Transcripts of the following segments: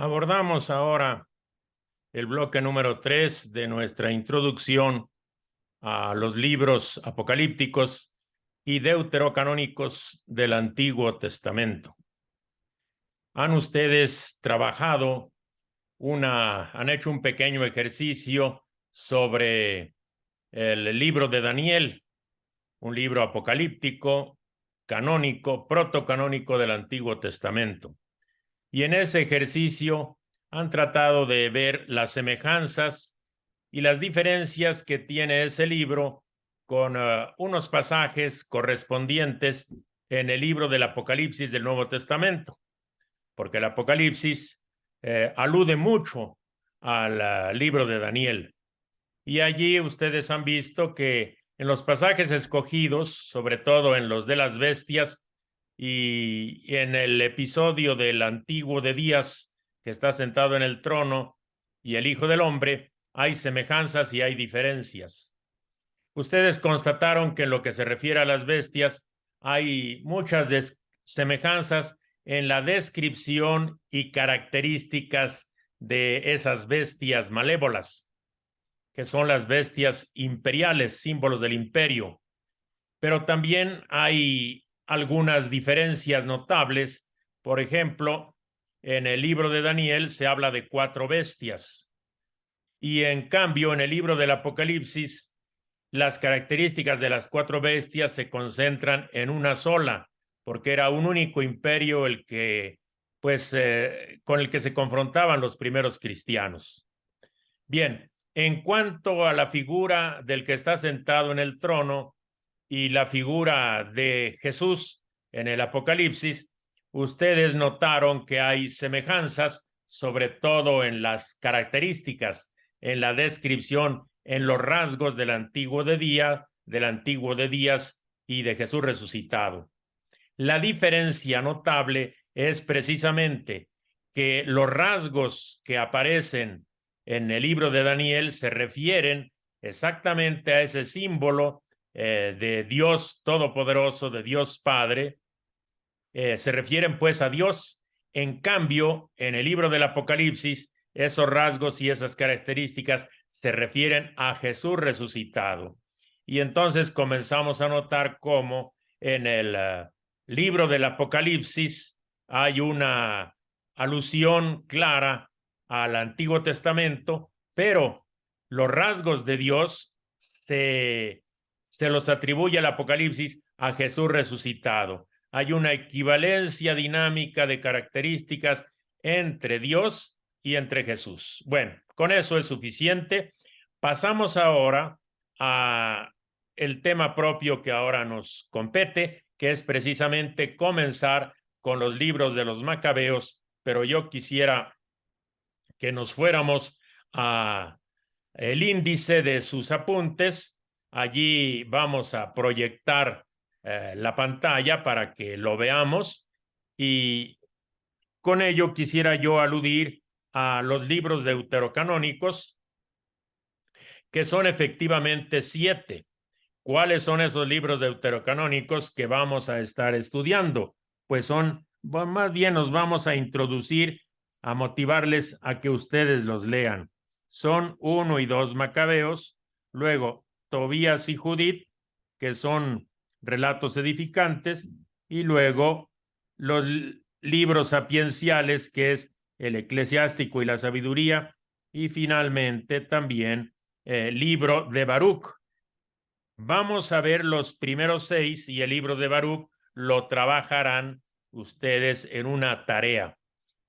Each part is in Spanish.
Abordamos ahora el bloque número 3 de nuestra introducción a los libros apocalípticos y deuterocanónicos del Antiguo Testamento. Han ustedes trabajado han hecho un pequeño ejercicio sobre el libro de Daniel, un libro apocalíptico, canónico, protocanónico del Antiguo Testamento. Y en ese ejercicio han tratado de ver las semejanzas y las diferencias que tiene ese libro con unos pasajes correspondientes en el libro del Apocalipsis del Nuevo Testamento, porque el Apocalipsis alude mucho al libro de Daniel. Y allí ustedes han visto que en los pasajes escogidos, sobre todo en los de las bestias y en el episodio del Antiguo de Días, que está sentado en el trono, y el Hijo del Hombre, hay semejanzas y hay diferencias. Ustedes constataron que en lo que se refiere a las bestias hay muchas semejanzas en la descripción y características de esas bestias malévolas, que son las bestias imperiales, símbolos del imperio. Pero también hay algunas diferencias notables. Por ejemplo, en el libro de Daniel se habla de 4 bestias. Y en cambio, en el libro del Apocalipsis, las características de las 4 bestias se concentran en una sola, porque era un único imperio el que, con el que se confrontaban los primeros cristianos. Bien, en cuanto a la figura del que está sentado en el trono y la figura de Jesús en el Apocalipsis, ustedes notaron que hay semejanzas, sobre todo en las características, en la descripción, en los rasgos del Antiguo de Días y de Jesús resucitado. La diferencia notable es precisamente que los rasgos que aparecen en el libro de Daniel se refieren exactamente a ese símbolo de Dios Todopoderoso, de Dios Padre, se refieren pues a Dios. En cambio, en el libro del Apocalipsis, esos rasgos y esas características se refieren a Jesús resucitado. Y entonces comenzamos a notar cómo en el libro del Apocalipsis hay una alusión clara al Antiguo Testamento, pero los rasgos de Dios se los atribuye al Apocalipsis a Jesús resucitado. Hay una equivalencia dinámica de características entre Dios y entre Jesús. Bueno, con eso es suficiente. Pasamos ahora a el tema propio que ahora nos compete, que es precisamente comenzar con los libros de los Macabeos, pero yo quisiera que nos fuéramos a el índice de sus apuntes. Allí vamos a proyectar la pantalla para que lo veamos, y con ello quisiera yo aludir a los libros deuterocanónicos, que son efectivamente 7. ¿Cuáles son esos libros deuterocanónicos que vamos a estar estudiando? Pues más bien nos vamos a introducir, a motivarles a que ustedes los lean. Son 1 y 2 Macabeos, luego Tobías y Judith, que son relatos edificantes, y luego los libros sapienciales, que es el Eclesiástico y la Sabiduría, y finalmente también libro de Baruch. Vamos a ver los primeros 6 y el libro de Baruch lo trabajarán ustedes en una tarea.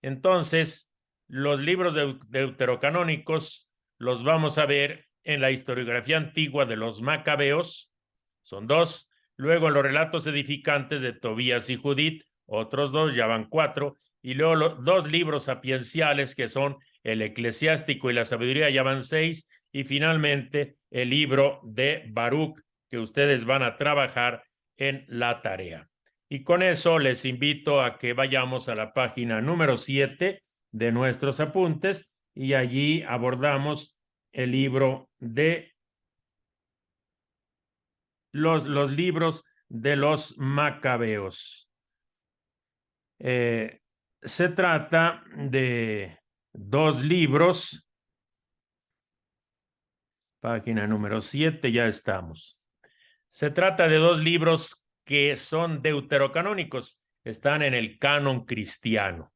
Entonces, los libros deuterocanónicos los vamos a ver en la historiografía antigua de los Macabeos, son 2, luego en los relatos edificantes de Tobías y Judith, otros 2, ya van 4, y luego los 2 libros sapienciales, que son el Eclesiástico y la Sabiduría, ya van 6, y finalmente el libro de Baruch, que ustedes van a trabajar en la tarea. Y con eso les invito a que vayamos a la página número 7 de nuestros apuntes, y allí abordamos el libro de los libros de los Macabeos. Se trata de dos libros, página número 7, ya estamos. Se trata de dos libros que son deuterocanónicos, están en el canon cristiano,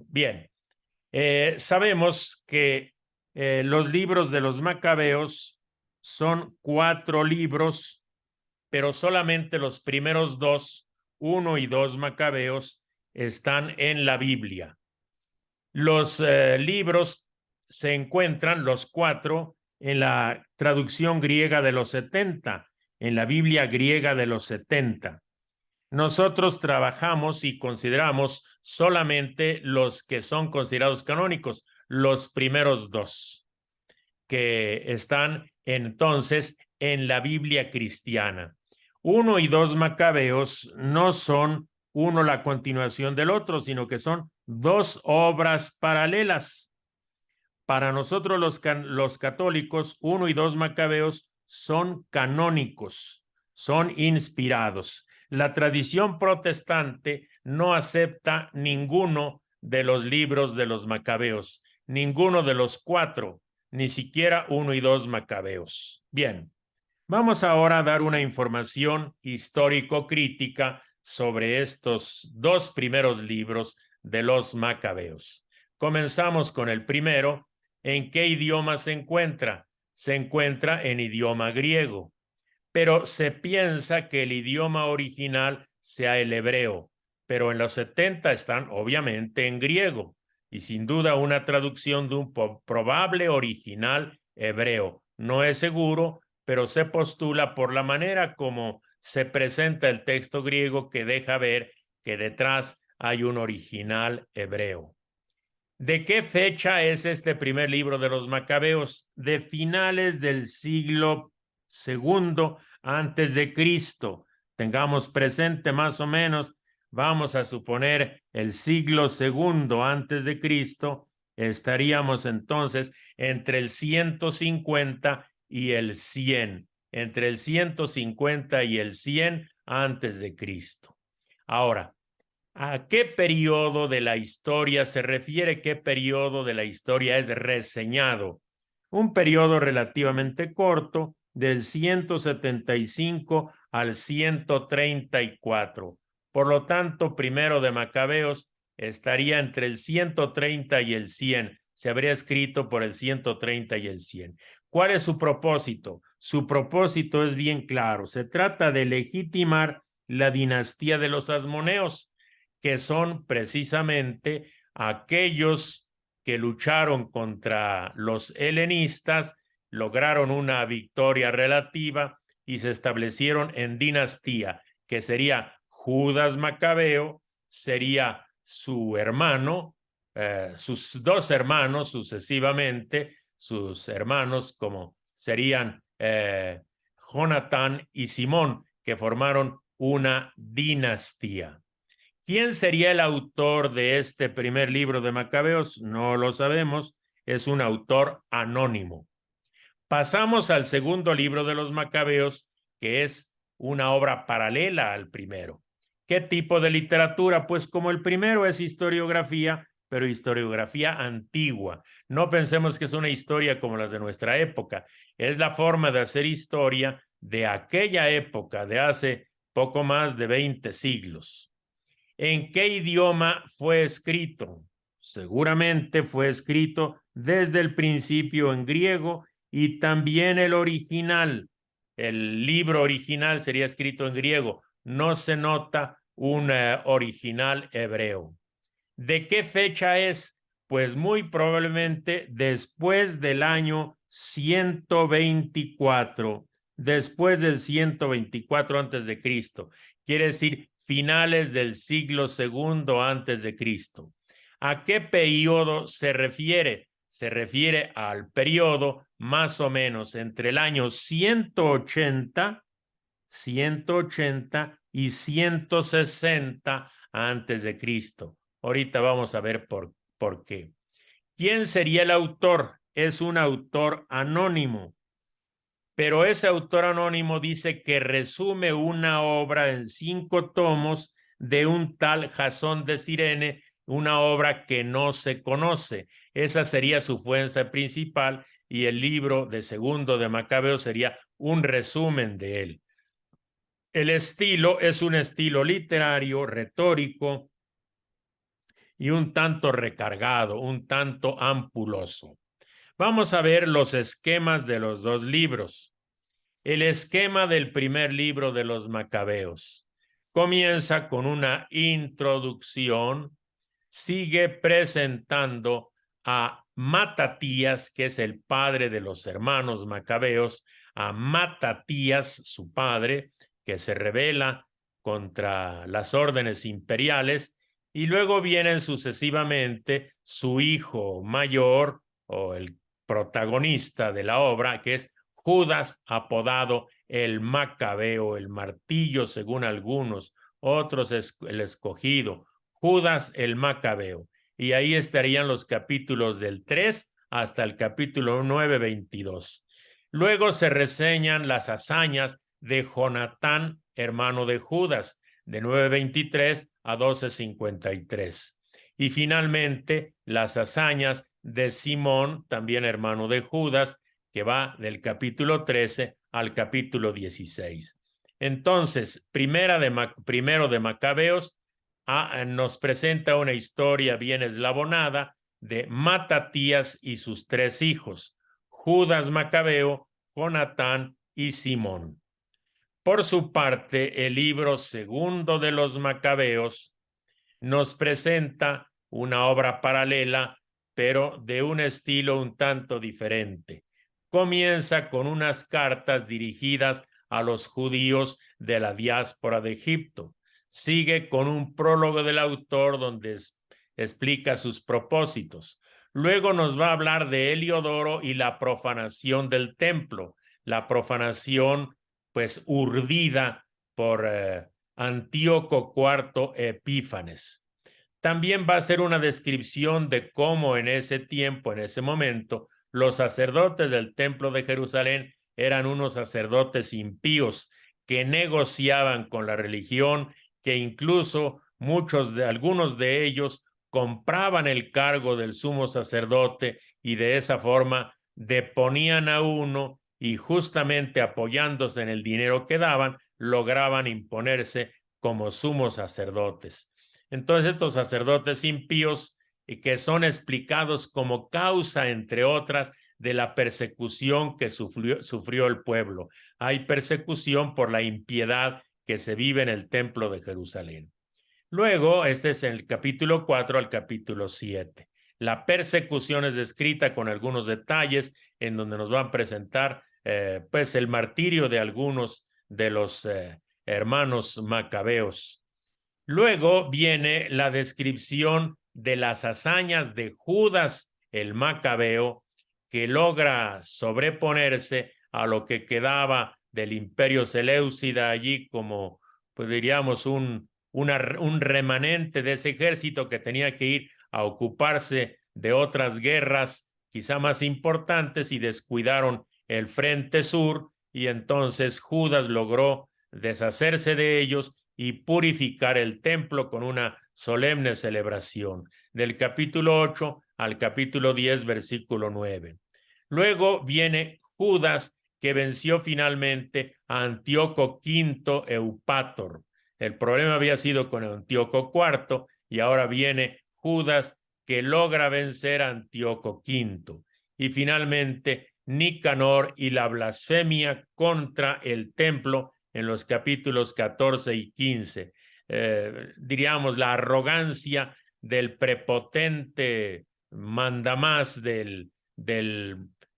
Bien, sabemos que los libros de los Macabeos son 4 libros, pero solamente los primeros 2, 1 y 2 Macabeos, están en la Biblia. Los libros se encuentran, los 4, en la traducción griega de los 70, en la Biblia griega de los 70. Nosotros trabajamos y consideramos solamente los que son considerados canónicos, los primeros 2, que están entonces en la Biblia cristiana. 1 y 2 Macabeos no son uno la continuación del otro, sino que son 2 obras paralelas. Para nosotros los católicos, 1 y 2 Macabeos son canónicos, son inspirados. La tradición protestante no acepta ninguno de los libros de los Macabeos, ninguno de los 4, ni siquiera 1 y 2 Macabeos. Bien, vamos ahora a dar una información histórico-crítica sobre estos 2 primeros libros de los Macabeos. Comenzamos con el primero. ¿En qué idioma se encuentra? Se encuentra en idioma griego, pero se piensa que el idioma original sea el hebreo, pero en los 70 están obviamente en griego y sin duda una traducción de un probable original hebreo. No es seguro, pero se postula por la manera como se presenta el texto griego que deja ver que detrás hay un original hebreo. ¿De qué fecha es este primer libro de los Macabeos? De finales del siglo II antes de Cristo. Tengamos presente más o menos, vamos a suponer el siglo II antes de Cristo, estaríamos entonces entre el 150 y el 100, entre el 150 y el 100 antes de Cristo. Ahora, ¿a qué periodo de la historia se refiere? ¿Qué periodo de la historia es reseñado? Un periodo relativamente corto, del 175 al 134. Por lo tanto, primero de Macabeos estaría entre el 130 y el 100. Se habría escrito por el 130 y el 100. ¿Cuál es su propósito? Su propósito es bien claro. Se trata de legitimar la dinastía de los asmoneos, que son precisamente aquellos que lucharon contra los helenistas, lograron una victoria relativa y se establecieron en dinastía, que sería Judas Macabeo, sería su hermano, sus 2 hermanos sucesivamente, sus hermanos como serían Jonatán y Simón, que formaron una dinastía. ¿Quién sería el autor de este primer libro de Macabeos? No lo sabemos, es un autor anónimo. Pasamos al segundo libro de los Macabeos, que es una obra paralela al primero. ¿Qué tipo de literatura? Pues como el primero es historiografía, pero historiografía antigua. No pensemos que es una historia como las de nuestra época. Es la forma de hacer historia de aquella época, de hace poco más de 20 siglos. ¿En qué idioma fue escrito? Seguramente fue escrito desde el principio en griego y también el original. El libro original sería escrito en griego. No se nota un original hebreo. ¿De qué fecha es? Pues muy probablemente después del año 124, después del 124 antes de Cristo. Quiere decir finales del siglo II antes de Cristo. ¿A qué periodo se refiere? Se refiere al periodo más o menos entre el año 180 y 160 antes de Cristo. Ahorita vamos a ver por qué. ¿Quién sería el autor? Es un autor anónimo, pero ese autor anónimo dice que resume una obra en 5 tomos de un tal Jasón de Cirene una obra que no se conoce. Esa sería su fuerza principal y el libro de Segundo de Macabeos sería un resumen de él. El estilo es un estilo literario, retórico y un tanto recargado, un tanto ampuloso. Vamos a ver los esquemas de los dos libros. El esquema del primer libro de los Macabeos comienza con una introducción, sigue presentando a Matatías, que es el padre de los hermanos Macabeos, a Matatías, su padre, que se rebela contra las órdenes imperiales, y luego vienen sucesivamente su hijo mayor, o el protagonista de la obra, que es Judas, apodado el Macabeo, el martillo según algunos, otros el escogido, Judas el Macabeo. Y ahí estarían los capítulos del 3 hasta el capítulo 9:22. Luego se reseñan las hazañas de Jonatán, hermano de Judas, de 9:23 a 12:53. Y finalmente las hazañas de Simón, también hermano de Judas, que va del capítulo 13 al capítulo 16. Entonces, primero de Macabeos nos presenta una historia bien eslabonada de Matatías y sus tres hijos, Judas Macabeo, Jonatán y Simón. Por su parte, el libro segundo de los Macabeos nos presenta una obra paralela, pero de un estilo un tanto diferente. Comienza con unas cartas dirigidas a los judíos de la diáspora de Egipto. Sigue con un prólogo del autor donde explica sus propósitos. Luego nos va a hablar de Heliodoro y la profanación del templo, la profanación pues urdida por Antíoco IV Epífanes. También va a ser una descripción de cómo en ese tiempo, en ese momento, los sacerdotes del templo de Jerusalén eran unos sacerdotes impíos que negociaban con la religión, que incluso algunos de ellos compraban el cargo del sumo sacerdote y de esa forma deponían a uno y justamente apoyándose en el dinero que daban, lograban imponerse como sumos sacerdotes. Entonces estos sacerdotes impíos que son explicados como causa, entre otras, de la persecución que sufrió el pueblo. Hay persecución por la impiedad que se vive en el templo de Jerusalén. Luego, este es el capítulo 4 al capítulo 7. La persecución es descrita con algunos detalles en donde nos van a presentar pues el martirio de algunos de los hermanos macabeos. Luego viene la descripción de las hazañas de Judas el Macabeo, que logra sobreponerse a lo que quedaba del imperio seleucida allí como, pues diríamos, un remanente de ese ejército que tenía que ir a ocuparse de otras guerras quizá más importantes y descuidaron el frente sur y entonces Judas logró deshacerse de ellos y purificar el templo con una solemne celebración, del capítulo 8 al capítulo 10, versículo 9. Luego viene Judas, que venció finalmente a Antíoco V Eupátor. El problema había sido con Antíoco IV y ahora viene Judas, que logra vencer a Antíoco V. Y finalmente Nicanor y la blasfemia contra el templo en los capítulos 14 y 15. Diríamos la arrogancia del prepotente mandamás del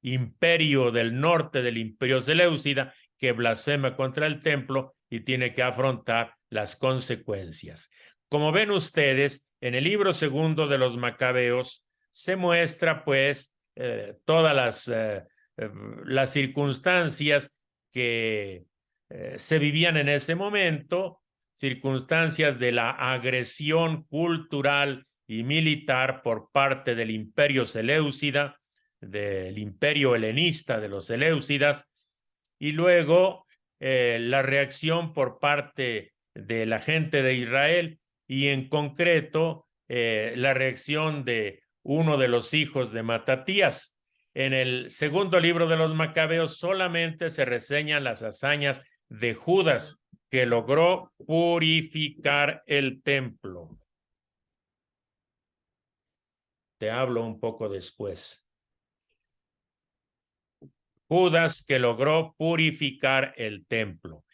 imperio del norte, del imperio seleucida, que blasfema contra el templo y tiene que afrontar las consecuencias. Como ven ustedes, en el libro segundo de los Macabeos se muestra pues todas las circunstancias que se vivían en ese momento, circunstancias de la agresión cultural y militar por parte del imperio seleucida, del imperio helenista de los seleucidas, y luego la reacción por parte de la gente de Israel y en concreto la reacción de uno de los hijos de Matatías. En el segundo libro de los Macabeos solamente se reseñan las hazañas de Judas, que logró purificar el templo. Te hablo un poco después. Judas, que logró purificar el templo.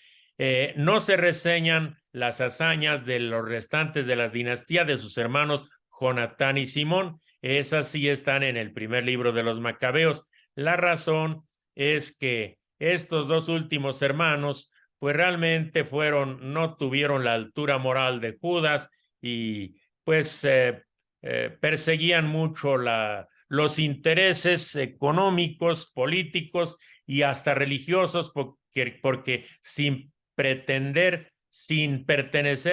No se reseñan las hazañas de los restantes de la dinastía de sus hermanos Jonatán y Simón. Esas sí están en el primer libro de los Macabeos. La razón es que estos dos últimos hermanos pues realmente no tuvieron la altura moral de Judas y pues perseguían mucho los intereses económicos, políticos y hasta religiosos, porque sin pertenecer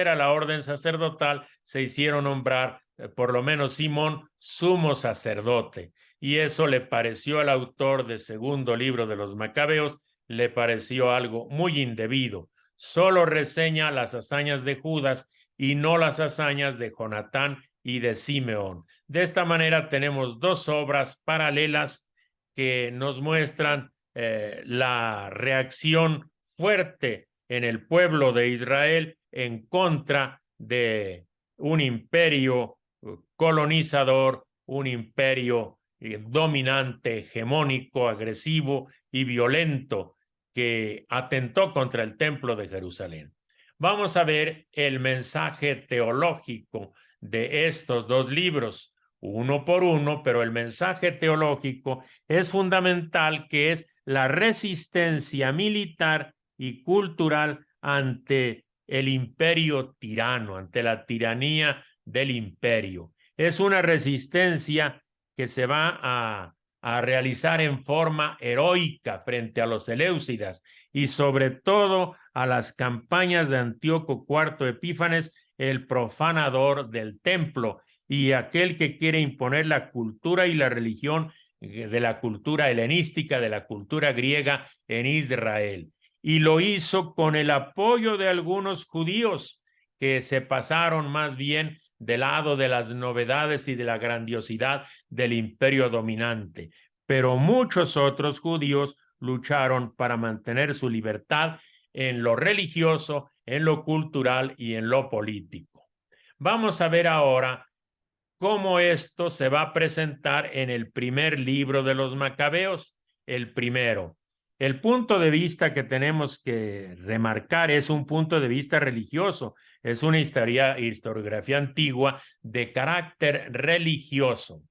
a la orden sacerdotal, se hicieron nombrar, por lo menos Simón, sumo sacerdote. Y eso le pareció al autor del segundo libro de los Macabeos, le pareció algo muy indebido. Solo reseña las hazañas de Judas y no las hazañas de Jonatán y de Simeón. De esta manera tenemos dos obras paralelas que nos muestran la reacción fuerte en el pueblo de Israel en contra de un imperio colonizador, un imperio dominante, hegemónico, agresivo y violento que atentó contra el templo de Jerusalén. Vamos a ver el mensaje teológico de estos dos libros, uno por uno, pero el mensaje teológico es fundamental, que es la resistencia militar y cultural ante el imperio tirano, ante la tiranía del imperio. Es una resistencia que se va a realizar en forma heroica frente a los seleucidas y sobre todo a las campañas de Antíoco IV Epífanes, el profanador del templo y aquel que quiere imponer la cultura y la religión de la cultura helenística, de la cultura griega en Israel. Y lo hizo con el apoyo de algunos judíos que se pasaron más bien del lado de las novedades y de la grandiosidad del imperio dominante. Pero muchos otros judíos lucharon para mantener su libertad en lo religioso, en lo cultural y en lo político. Vamos a ver ahora cómo esto se va a presentar en el primer libro de los Macabeos, el primero. El punto de vista que tenemos que remarcar es un punto de vista religioso, es una historiografía antigua de carácter religioso.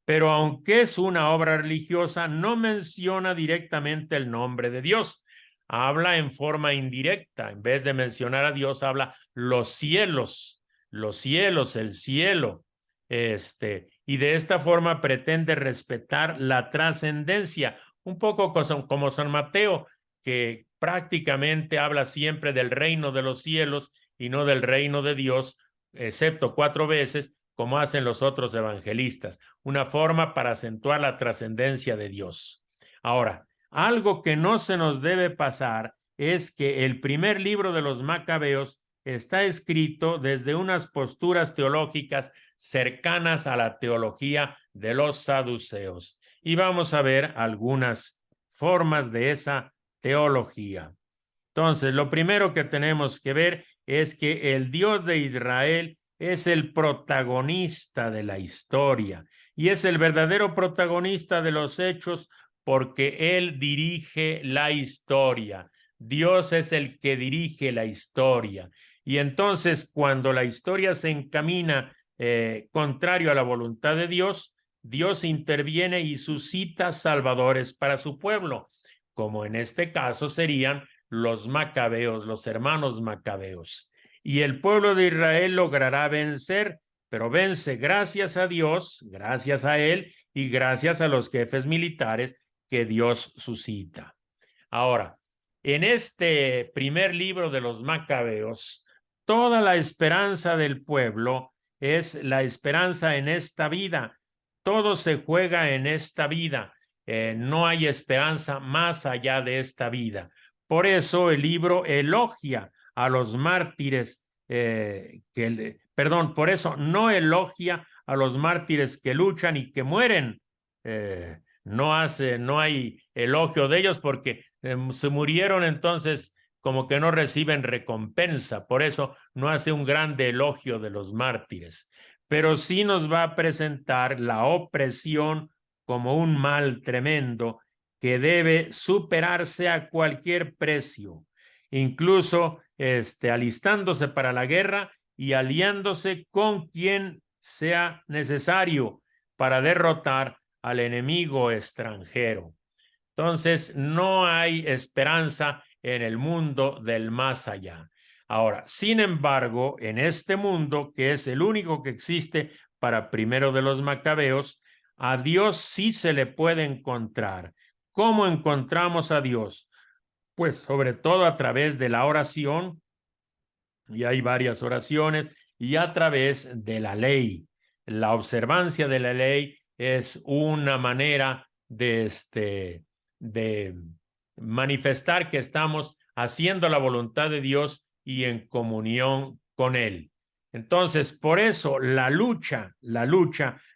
Pero aunque es una obra religiosa, no menciona directamente el nombre de Dios. Habla en forma indirecta. En vez de mencionar a Dios, habla el cielo. Y de esta forma pretende respetar la trascendencia, un poco como San Mateo, que prácticamente habla siempre del reino de los cielos y no del reino de Dios, excepto 4 veces, como hacen los otros evangelistas, una forma para acentuar la trascendencia de Dios. Ahora, algo que no se nos debe pasar es que el primer libro de los Macabeos está escrito desde unas posturas teológicas cercanas a la teología de los saduceos. Y vamos a ver algunas formas de esa teología. Entonces, lo primero que tenemos que ver es que el Dios de Israel es el protagonista de la historia y es el verdadero protagonista de los hechos porque Él dirige la historia. Dios es el que dirige la historia. Y entonces, cuando la historia se encamina contrario a la voluntad de Dios, Dios interviene y suscita salvadores para su pueblo, como en este caso serían los macabeos, los hermanos macabeos. Y el pueblo de Israel logrará vencer, pero vence gracias a Dios, gracias a Él y gracias a los jefes militares que Dios suscita. Ahora, en este primer libro de los macabeos, toda la esperanza del pueblo es la esperanza en esta vida. Todo se juega en esta vida. No hay esperanza más allá de esta vida. Por eso el libro elogia a los mártires perdón, por eso no elogia a los mártires que luchan y que mueren. No hay elogio de ellos porque se murieron, entonces como que no reciben recompensa. Por eso no hace un grande elogio de los mártires, pero sí nos va a presentar la opresión como un mal tremendo que debe superarse a cualquier precio, incluso alistándose para la guerra y aliándose con quien sea necesario para derrotar al enemigo extranjero. Entonces, no hay esperanza en el mundo del más allá. Ahora, sin embargo, en este mundo, que es el único que existe para Primero de los Macabeos, a Dios sí se le puede encontrar. ¿Cómo encontramos a Dios? Pues sobre todo a través de la oración, y hay varias oraciones, y a través de la ley. La observancia de la ley es una manera de manifestar que estamos haciendo la voluntad de Dios y en comunión con Él. Entonces, por eso la lucha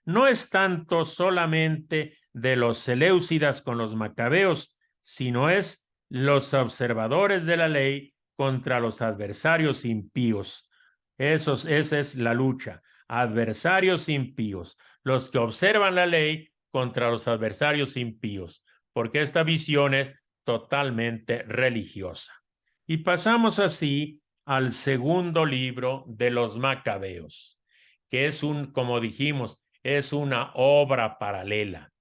no es tanto solamente de los seleucidas con los macabeos, sino es los observadores de la ley contra los adversarios impíos. Esa es la lucha. Adversarios impíos, los que observan la ley contra los adversarios impíos, porque esta visión es totalmente religiosa. Y pasamos así al segundo libro de los Macabeos, que es como dijimos, es una obra paralela.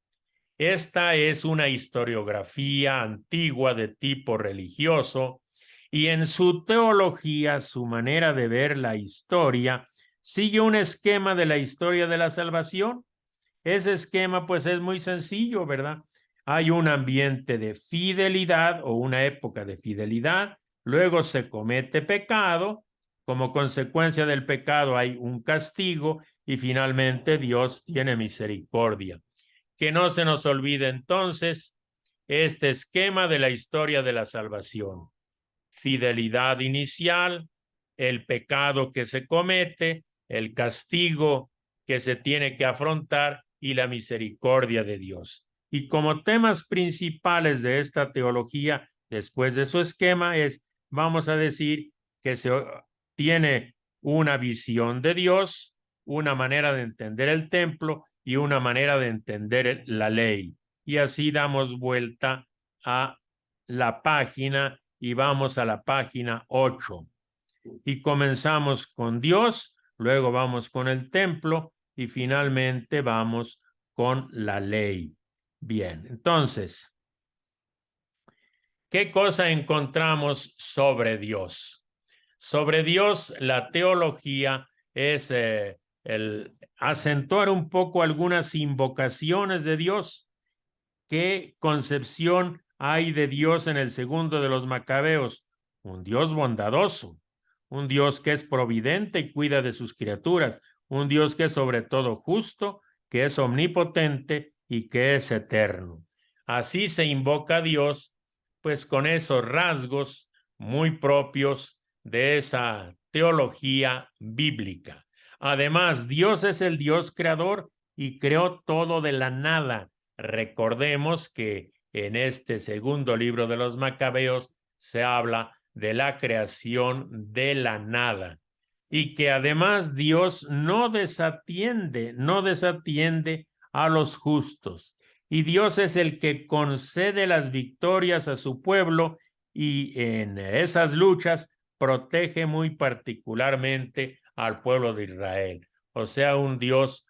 Esta es una historiografía antigua de tipo religioso y en su teología, su manera de ver la historia, sigue un esquema de la historia de la salvación. Ese esquema pues es muy sencillo, ¿verdad? Hay un ambiente de fidelidad o una época de fidelidad, luego se comete pecado, como consecuencia del pecado hay un castigo y finalmente Dios tiene misericordia. Que no se nos olvide entonces este esquema de la historia de la salvación. Fidelidad inicial, el pecado que se comete, el castigo que se tiene que afrontar y la misericordia de Dios. Y como temas principales de esta teología, después de su esquema, vamos a decir, que se tiene una visión de Dios, una manera de entender el templo y una manera de entender la ley. Y así damos vuelta a la página y vamos a la página 8. Y comenzamos con Dios, luego vamos con el templo y finalmente vamos con la ley. Bien, entonces, ¿qué cosa encontramos sobre Dios? Sobre Dios, la teología es el acentuar un poco algunas invocaciones de Dios. ¿Qué concepción hay de Dios en el segundo de los Macabeos? Un Dios bondadoso, un Dios que es providente y cuida de sus criaturas, un Dios que es sobre todo justo, que es omnipotente y que es eterno. Así se invoca a Dios, pues con esos rasgos muy propios de esa teología bíblica. Además, Dios es el Dios creador y creó todo de la nada. Recordemos que en este segundo libro de los Macabeos se habla de la creación de la nada y que además Dios no desatiende a los justos. Y Dios es el que concede las victorias a su pueblo y en esas luchas protege muy particularmente al pueblo de Israel. O sea, un Dios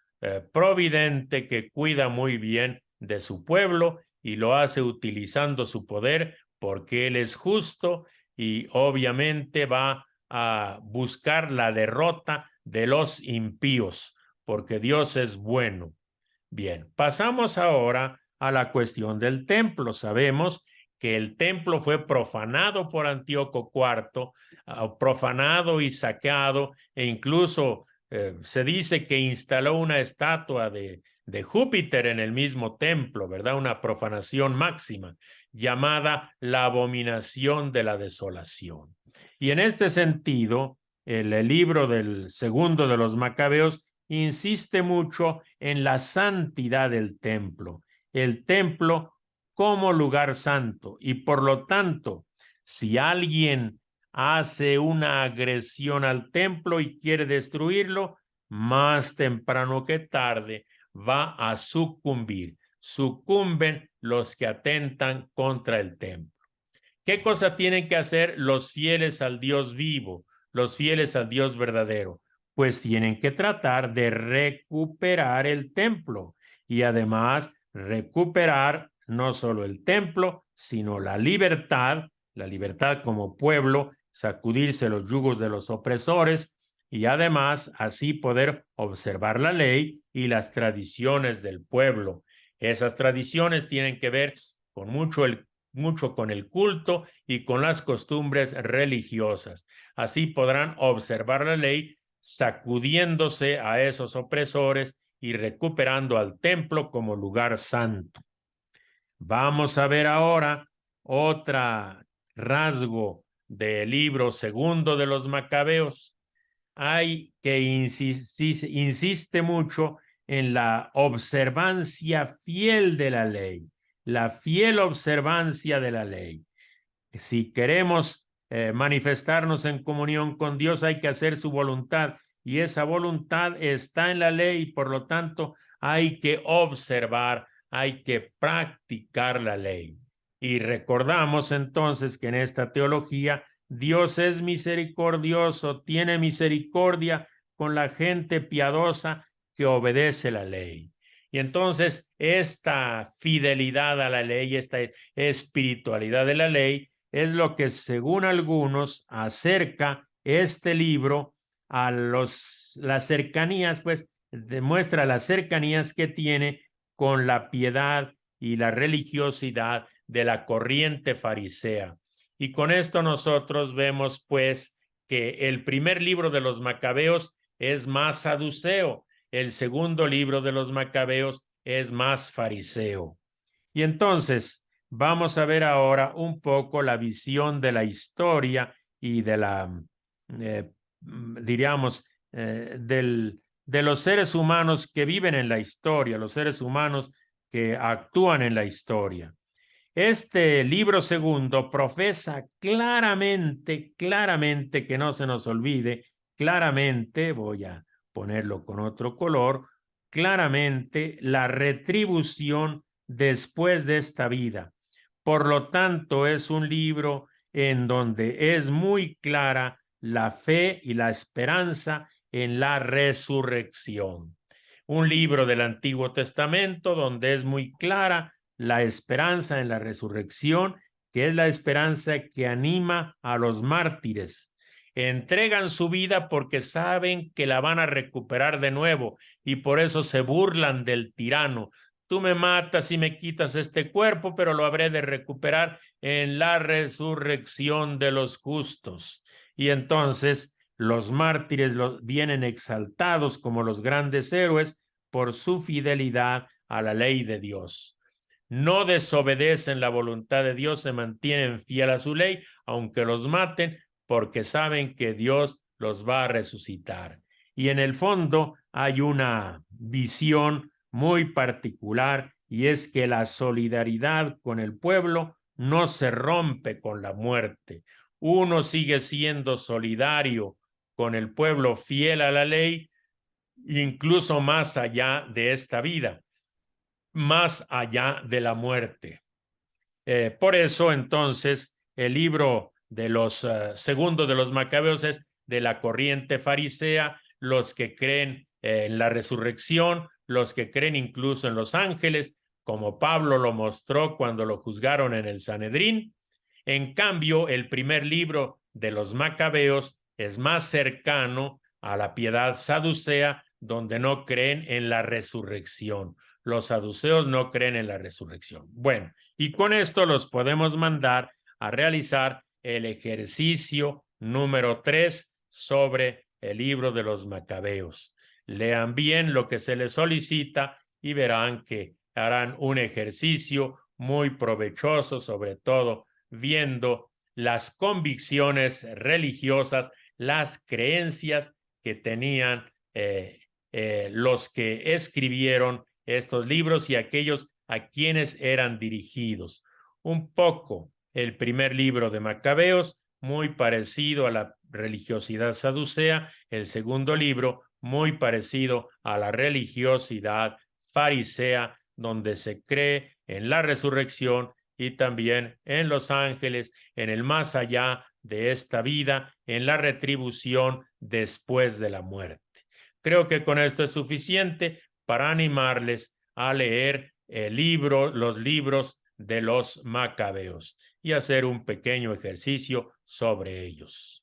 providente que cuida muy bien de su pueblo y lo hace utilizando su poder porque Él es justo y obviamente va a buscar la derrota de los impíos porque Dios es bueno. Bien, pasamos ahora a la cuestión del templo. Sabemos que el templo fue profanado por Antíoco IV, profanado y saqueado, e incluso se dice que instaló una estatua de Júpiter en el mismo templo, ¿verdad? Una profanación máxima, llamada la abominación de la desolación. Y en este sentido, el libro del segundo de los Macabeos insiste mucho en la santidad del templo, el templo como lugar santo, y por lo tanto, si alguien hace una agresión al templo y quiere destruirlo, más temprano que tarde va a sucumbir. Sucumben los que atentan contra el templo. ¿Qué cosa tienen que hacer los fieles al Dios vivo, los fieles al Dios verdadero? Pues tienen que tratar de recuperar el templo y además recuperar no solo el templo, sino la libertad como pueblo, sacudirse los yugos de los opresores y además así poder observar la ley y las tradiciones del pueblo. Esas tradiciones tienen que ver con mucho con el culto y con las costumbres religiosas. Así podrán observar la ley sacudiéndose a esos opresores y recuperando al templo como lugar santo. Vamos a ver ahora otro rasgo del libro segundo de los Macabeos. Hay que insiste mucho en la observancia fiel de la ley, la fiel observancia de la ley. Si queremos manifestarnos en comunión con Dios, hay que hacer su voluntad y esa voluntad está en la ley y por lo tanto hay que observar, hay que practicar la ley. Y recordamos entonces que en esta teología Dios es misericordioso, tiene misericordia con la gente piadosa que obedece la ley. Y entonces esta fidelidad a la ley, esta espiritualidad de la ley, es lo que según algunos acerca este libro a las cercanías, pues demuestra las cercanías que tiene con la piedad y la religiosidad de la corriente farisea. Y con esto nosotros vemos pues que el primer libro de los Macabeos es más saduceo, el segundo libro de los Macabeos es más fariseo. Y entonces vamos a ver ahora un poco la visión de la historia y de la, diríamos, de los seres humanos que viven en la historia, los seres humanos que actúan en la historia. Este libro segundo profesa claramente, que no se nos olvide, claramente, voy a ponerlo con otro color, claramente la retribución después de esta vida. Por lo tanto, es un libro en donde es muy clara la fe y la esperanza en la resurrección. Un libro del Antiguo Testamento donde es muy clara la esperanza en la resurrección, que es la esperanza que anima a los mártires. Entregan su vida porque saben que la van a recuperar de nuevo y por eso se burlan del tirano. Tú me matas y me quitas este cuerpo, pero lo habré de recuperar en la resurrección de los justos. Y entonces los mártires vienen exaltados como los grandes héroes por su fidelidad a la ley de Dios. No desobedecen la voluntad de Dios, se mantienen fiel a su ley, aunque los maten, porque saben que Dios los va a resucitar. Y en el fondo hay una visión muy particular y es que la solidaridad con el pueblo no se rompe con la muerte. Uno sigue siendo solidario con el pueblo fiel a la ley, incluso más allá de esta vida, más allá de la muerte. Por eso, entonces, el libro de los segundo de los Macabeos es de la corriente farisea, los que creen en la resurrección, los que creen incluso en los ángeles, como Pablo lo mostró cuando lo juzgaron en el Sanedrín. En cambio, el primer libro de los Macabeos es más cercano a la piedad saducea, donde no creen en la resurrección. Los saduceos no creen en la resurrección. Bueno, y con esto los podemos mandar a realizar el ejercicio número 3 sobre el libro de los Macabeos. Lean bien lo que se les solicita y verán que harán un ejercicio muy provechoso, sobre todo viendo las convicciones religiosas las creencias que tenían los que escribieron estos libros y aquellos a quienes eran dirigidos. Un poco el primer libro de Macabeos, muy parecido a la religiosidad saducea, el segundo libro muy parecido a la religiosidad farisea, donde se cree en la resurrección y también en los ángeles, en el más allá de esta vida, en la retribución después de la muerte. Creo que con esto es suficiente para animarles a leer los libros de los Macabeos y hacer un pequeño ejercicio sobre ellos.